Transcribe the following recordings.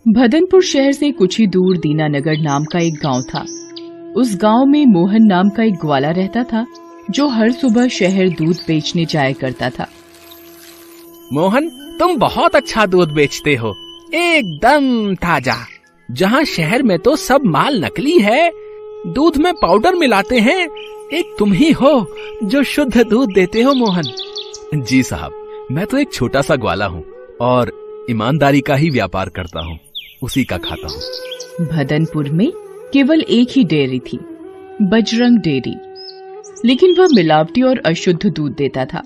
भदनपुर शहर से कुछ ही दूर दीनानगर नाम का एक गांव था। उस गांव में मोहन नाम का एक ग्वाला रहता था जो हर सुबह शहर दूध बेचने जाया करता था। मोहन, तुम बहुत अच्छा दूध बेचते हो, एकदम ताजा। जहाँ शहर में तो सब माल नकली है, दूध में पाउडर मिलाते हैं, एक तुम ही हो जो शुद्ध दूध देते हो। मोहन जी साहब, मैं तो एक छोटा सा ग्वाला हूँ और ईमानदारी का ही व्यापार करता हूँ, उसी का खाता हूँ। भदनपुर में केवल एक ही डेयरी थी, बजरंग डेयरी, लेकिन वह मिलावटी और अशुद्ध दूध देता था।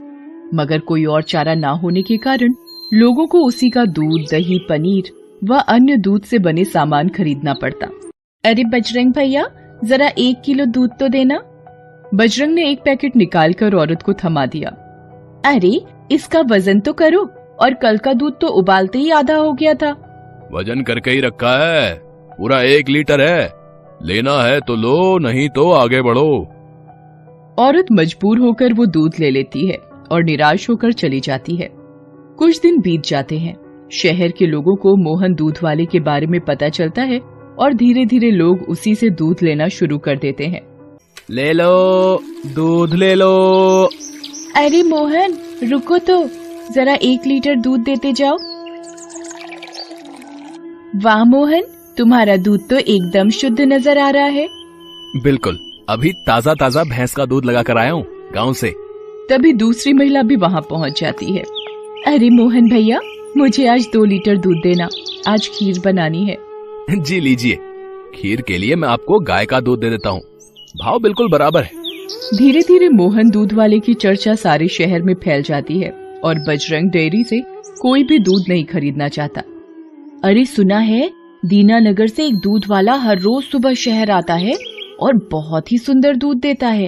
मगर कोई और चारा ना होने के कारण लोगों को उसी का दूध, दही, पनीर व अन्य दूध से बने सामान खरीदना पड़ता। अरे बजरंग भैया, जरा 1 किलो दूध तो देना। बजरंग ने एक पैकेट निकालकर औरत को थमा दिया। अरे इसका वजन तो करो, और कल का दूध तो उबालते ही आधा हो गया था। वजन करके ही रखा है, पूरा 1 लीटर है, लेना है तो लो, नहीं तो आगे बढ़ो। औरत मजबूर होकर वो दूध ले लेती है और निराश होकर चली जाती है। कुछ दिन बीत जाते हैं। शहर के लोगों को मोहन दूध वाले के बारे में पता चलता है और धीरे धीरे लोग उसी से दूध लेना शुरू कर देते हैं। ले लो, दूध ले लो। अरे मोहन, रुको तो, जरा 1 लीटर दूध देते जाओ। वाह मोहन, तुम्हारा दूध तो एकदम शुद्ध नजर आ रहा है। बिल्कुल, अभी ताजा ताजा भैंस का दूध लगा कर आया हूँ गाँव से। तभी दूसरी महिला भी वहाँ पहुँच जाती है। अरे मोहन भैया, मुझे आज 2 लीटर दूध देना, आज खीर बनानी है। जी लीजिए, खीर के लिए मैं आपको गाय का दूध दे देता हूँ, भाव बिल्कुल बराबर है। धीरे धीरे मोहन दूध वाले की चर्चा सारे शहर में फैल जाती है और बजरंग डेयरी से कोई भी दूध नहीं खरीदना चाहता। अरे सुना है, दीनानगर से एक दूध वाला हर रोज सुबह शहर आता है और बहुत ही सुंदर दूध देता है।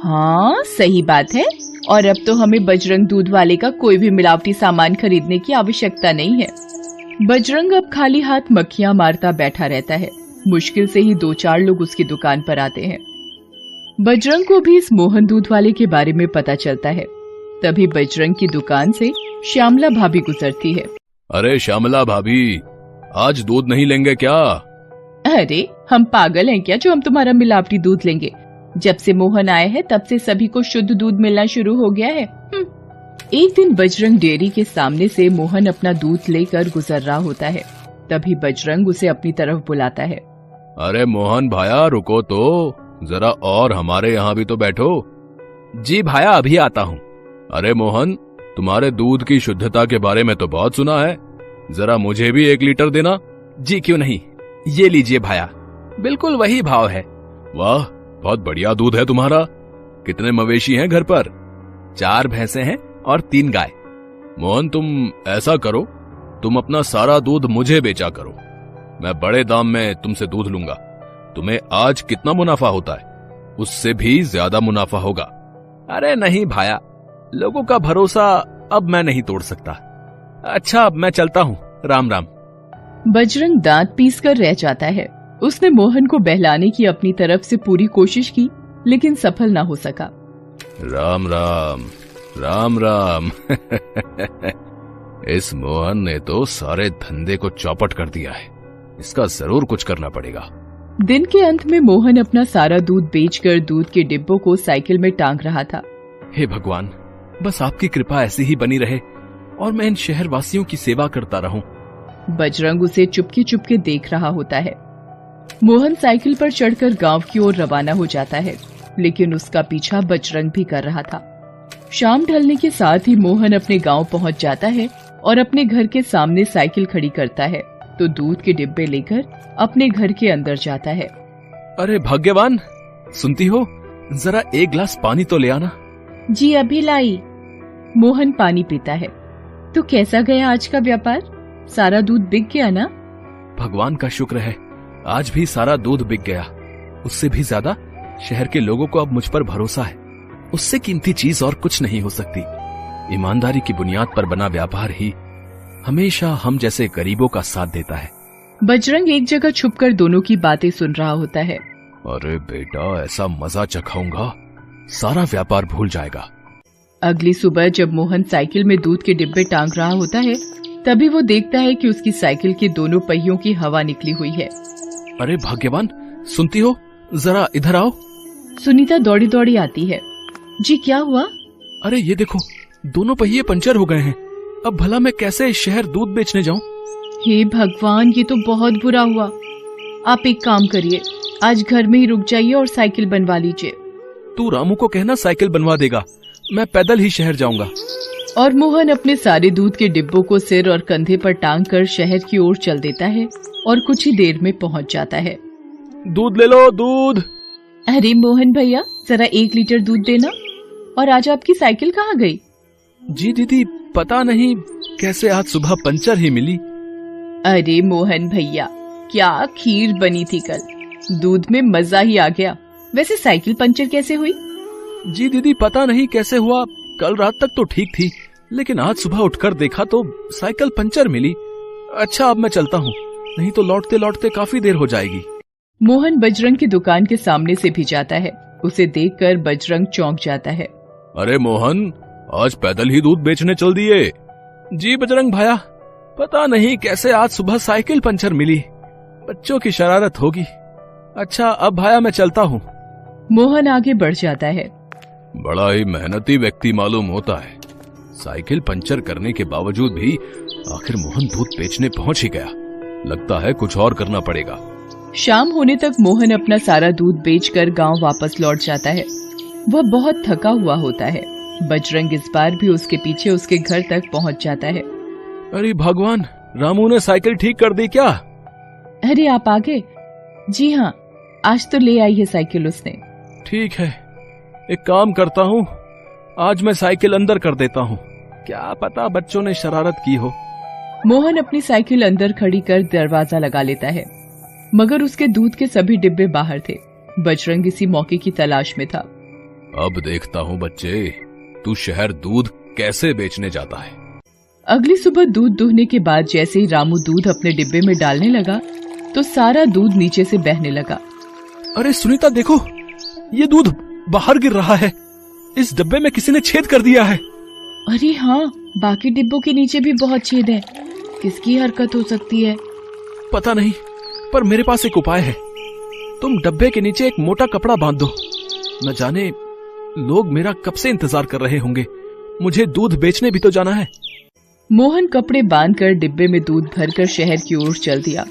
हाँ सही बात है, और अब तो हमें बजरंग दूध वाले का कोई भी मिलावटी सामान खरीदने की आवश्यकता नहीं है। बजरंग अब खाली हाथ मक्खियां मारता बैठा रहता है। मुश्किल से ही 2-4 लोग उसकी दुकान पर आते हैं। बजरंग को भी इस मोहन दूध वाले के बारे में पता चलता है। तभी बजरंग की दुकान से श्यामला भाभी गुजरती है। अरे श्यामला भाभी, आज दूध नहीं लेंगे क्या? अरे हम पागल हैं क्या जो हम तुम्हारा मिलावटी दूध लेंगे? जब से मोहन आए हैं तब से सभी को शुद्ध दूध मिलना शुरू हो गया है। एक दिन बजरंग डेयरी के सामने से मोहन अपना दूध लेकर गुजर रहा होता है। तभी बजरंग उसे अपनी तरफ बुलाता है। अरे मोहन भाया, रुको तो, जरा और हमारे यहाँ भी तो बैठो। जी भाया, अभी आता हूँ। अरे मोहन, तुम्हारे दूध की शुद्धता के बारे में तो बहुत सुना है, जरा मुझे भी 1 लीटर देना। जी क्यों नहीं, ये लीजिए भाया, बिल्कुल वही भाव है। वाह, बहुत बढ़िया दूध है तुम्हारा। कितने मवेशी हैं घर पर? 4 भैंसे हैं और 3 गाय। मोहन, तुम ऐसा करो, तुम अपना सारा दूध मुझे बेचा करो, मैं बड़े दाम में तुमसे दूध लूंगा। तुम्हें आज कितना मुनाफा होता है, उससे भी ज्यादा मुनाफा होगा। अरे नहीं भाया, लोगों का भरोसा अब मैं नहीं तोड़ सकता। अच्छा, अब मैं चलता हूँ, राम राम। बजरंग दांत पीस कर रह जाता है। उसने मोहन को बहलाने की अपनी तरफ से पूरी कोशिश की, लेकिन सफल ना हो सका। राम राम, राम राम। इस मोहन ने तो सारे धंधे को चौपट कर दिया है, इसका जरूर कुछ करना पड़ेगा। दिन के अंत में मोहन अपना सारा दूध बेचकर दूध के डिब्बों को साइकिल में टांग रहा था। हे भगवान, बस आपकी कृपा ऐसी ही बनी रहे और मैं इन शहर वासियों की सेवा करता रहूं। बजरंग उसे चुपके चुपके देख रहा होता है। मोहन साइकिल पर चढ़कर गांव की ओर रवाना हो जाता है, लेकिन उसका पीछा बजरंग भी कर रहा था। शाम ढलने के साथ ही मोहन अपने गांव पहुंच जाता है और अपने घर के सामने साइकिल खड़ी करता है तो दूध के डिब्बे लेकर अपने घर के अंदर जाता है। अरे भाग्यवान, सुनती हो, जरा 1 गिलास पानी तो ले आना। जी अभी लाई। मोहन पानी पीता है। तो कैसा गया आज का व्यापार? सारा दूध बिक गया ना? भगवान का शुक्र है, आज भी सारा दूध बिक गया। उससे भी ज्यादा शहर के लोगों को अब मुझ पर भरोसा है। उससे कीमती चीज और कुछ नहीं हो सकती। ईमानदारी की बुनियाद पर बना व्यापार ही हमेशा हम जैसे गरीबों का साथ देता है। बजरंग एक जगह छुपकर दोनों की बातें सुन रहा होता है। अरे बेटा, ऐसा मजा चखाऊंगा, सारा व्यापार भूल जाएगा। अगली सुबह जब मोहन साइकिल में दूध के डिब्बे टांग रहा होता है तभी वो देखता है कि उसकी साइकिल के दोनों पहियों की हवा निकली हुई है। अरे भाग्यवान, सुनती हो, जरा इधर आओ। सुनीता दौड़ी दौड़ी आती है। जी क्या हुआ? अरे ये देखो, दोनों पहिए पंचर हो गए हैं। अब भला मैं कैसे शहर दूध बेचने जाऊं? हे भगवान, ये तो बहुत बुरा हुआ। आप एक काम करिए, आज घर में ही रुक जाइए और साइकिल बनवा लीजिए। तू रामू को कहना साइकिल बनवा देगा, मैं पैदल ही शहर जाऊंगा। और मोहन अपने सारे दूध के डिब्बों को सिर और कंधे पर टांग कर शहर की ओर चल देता है और कुछ ही देर में पहुंच जाता है। दूध ले लो, दूध। अरे मोहन भैया, जरा 1 लीटर दूध देना। और आज आपकी साइकिल कहाँ गई? जी दीदी, पता नहीं कैसे आज सुबह पंचर ही मिली। अरे मोहन भैया, क्या खीर बनी थी कल, दूध में मजा ही आ गया। वैसे साइकिल पंचर कैसे हुई? जी दीदी, पता नहीं कैसे हुआ, कल रात तक तो ठीक थी, लेकिन आज सुबह उठकर देखा तो साइकिल पंचर मिली। अच्छा, अब मैं चलता हूँ, नहीं तो लौटते लौटते काफी देर हो जाएगी। मोहन बजरंग की दुकान के सामने से भी जाता है। उसे देखकर बजरंग चौंक जाता है। अरे मोहन, आज पैदल ही दूध बेचने चल दिए? जी बजरंग भाया, पता नहीं कैसे आज सुबह साइकिल पंचर मिली, बच्चों की शरारत होगी। अच्छा, अब भाया मैं चलता हूँ। मोहन आगे बढ़ जाता है। बड़ा ही मेहनती व्यक्ति मालूम होता है। साइकिल पंचर करने के बावजूद भी आखिर मोहन दूध बेचने पहुंच ही गया। लगता है कुछ और करना पड़ेगा। शाम होने तक मोहन अपना सारा दूध बेचकर गांव वापस लौट जाता है। वह बहुत थका हुआ होता है। बजरंग इस बार भी उसके पीछे उसके घर तक पहुंच जाता है। अरे भगवान, रामू ने साइकिल ठीक कर दी क्या? अरे आप आ गए? जी हाँ, आज तो ले आई है साइकिल उसने। ठीक है, एक काम करता हूँ, आज मैं साइकिल अंदर कर देता हूँ, क्या पता बच्चों ने शरारत की हो। मोहन अपनी साइकिल अंदर खड़ी कर दरवाजा लगा लेता है, मगर उसके दूध के सभी डिब्बे बाहर थे। बजरंग इसी मौके की तलाश में था। अब देखता हूँ बच्चे, तू शहर दूध कैसे बेचने जाता है। अगली सुबह दूध दुहने के बाद जैसे ही रामू दूध अपने डिब्बे में डालने लगा तो सारा दूध नीचे से बहने लगा। अरे सुनीता देखो, ये दूध बाहर गिर रहा है। इस डब्बे में किसी ने छेद कर दिया है। अरे हाँ, बाकी डिब्बों के नीचे भी बहुत छेद है। किसकी हरकत हो सकती है? पता नहीं, पर मेरे पास एक उपाय है। तुम डब्बे के नीचे एक मोटा कपड़ा बांध दो। न जाने लोग मेरा कब से इंतजार कर रहे होंगे। मुझे दूध बेचने भी तो जाना है। मोहन कपड़े बांधकर डिब्बे में दूध भरकर शहर की ओर चल दिया।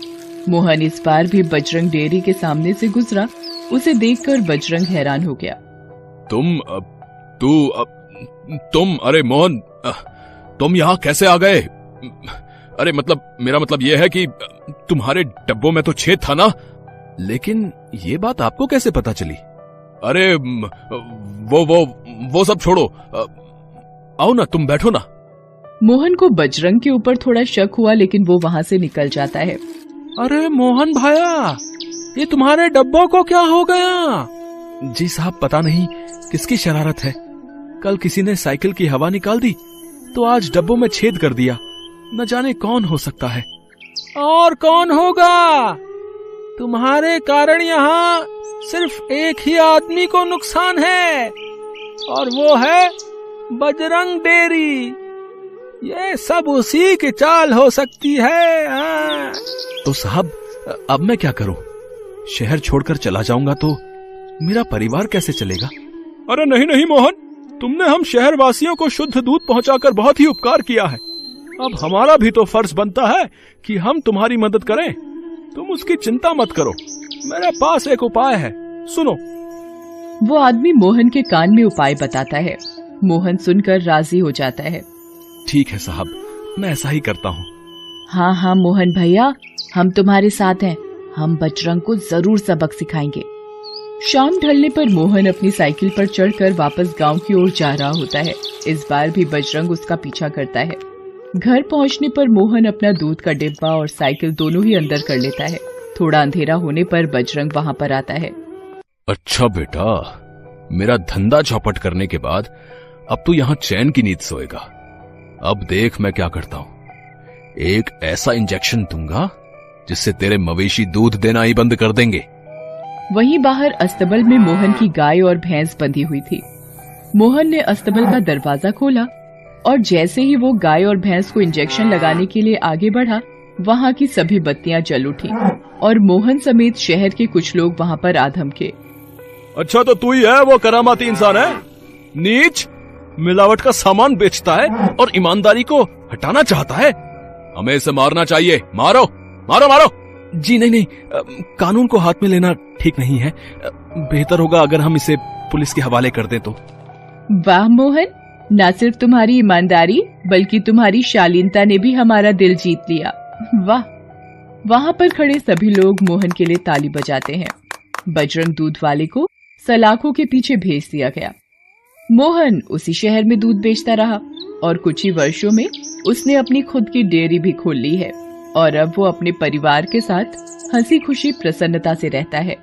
मोहन इस बार भी बजरंग डेयरी के सामने से गुजरा। उसे देखकर बजरंग हैरान हो गया। तुम अरे मोहन, तुम यहाँ कैसे आ गए? अरे मेरा मतलब ये है कि तुम्हारे डब्बों में तो छेद था ना, लेकिन ये बात आपको कैसे पता चली? अरे वो सब छोड़ो, आओ ना, तुम बैठो ना। मोहन को बजरंग के ऊपर थोड़ा शक हुआ, लेकिन वो वहाँ से निकल जाता है। अरे मोहन भाया, ये तुम्हारे डब्बों को क्या हो गया? जी साहब, पता नहीं किसकी शरारत है। कल किसी ने साइकिल की हवा निकाल दी तो आज डब्बों में छेद कर दिया। न जाने कौन हो सकता है। और कौन होगा? तुम्हारे कारण यहाँ सिर्फ एक ही आदमी को नुकसान है, और वो है बजरंग डेयरी। ये सब उसी की चाल हो सकती है। तो साहब, अब मैं क्या करूं? शहर छोड़कर चला जाऊंगा तो मेरा परिवार कैसे चलेगा? अरे नहीं नहीं मोहन, तुमने हम शहर वासियों को शुद्ध दूध पहुंचाकर बहुत ही उपकार किया है। अब हमारा भी तो फर्ज बनता है कि हम तुम्हारी मदद करें। तुम उसकी चिंता मत करो, मेरे पास एक उपाय है, सुनो। वो आदमी मोहन के कान में उपाय बताता है। मोहन सुनकर राजी हो जाता है। ठीक है साहब, मैं ऐसा ही करता हूँ। हाँ हाँ मोहन भैया, हम तुम्हारे साथ हैं। हम बजरंग को जरूर सबक सिखाएंगे। शाम ढलने पर मोहन अपनी साइकिल पर चढ़कर वापस गांव की ओर जा रहा होता है। इस बार भी बजरंग उसका पीछा करता है। घर पहुंचने पर मोहन अपना दूध का डिब्बा और साइकिल दोनों ही अंदर कर लेता है। थोड़ा अंधेरा होने पर बजरंग वहां पर आता है। अच्छा बेटा, मेरा धंधा चौपट करने के बाद अब तू यहाँ चैन की नींद सोएगा। अब देख मैं क्या करता हूँ। एक ऐसा इंजेक्शन दूंगा जिससे तेरे मवेशी दूध देना ही बंद कर देंगे। वहीं बाहर अस्तबल में मोहन की गाय और भैंस बंधी हुई थी। मोहन ने अस्तबल का दरवाजा खोला और जैसे ही वो गाय और भैंस को इंजेक्शन लगाने के लिए आगे बढ़ा, वहाँ की सभी बत्तियां जल उठी और मोहन समेत शहर के कुछ लोग वहाँ पर आ धमके। अच्छा, तो तू ही है वो करामाती इंसान है? नीच, मिलावट का सामान बेचता है और ईमानदारी को हटाना चाहता है। हमें इसे मारना चाहिए। मारो मारो मारो। जी नहीं, कानून को हाथ में लेना ठीक नहीं है। बेहतर होगा अगर हम इसे पुलिस के हवाले कर दें तो। वाह मोहन, न सिर्फ तुम्हारी ईमानदारी बल्कि तुम्हारी शालीनता ने भी हमारा दिल जीत लिया। वाह। वहाँ पर खड़े सभी लोग मोहन के लिए ताली बजाते हैं। बजरंग दूध वाले को सलाखों के पीछे भेज दिया गया। मोहन उसी शहर में दूध बेचता रहा और कुछ ही वर्षों में उसने अपनी खुद की डेयरी भी खोल ली है और अब वो अपने परिवार के साथ हंसी खुशी प्रसन्नता से रहता है।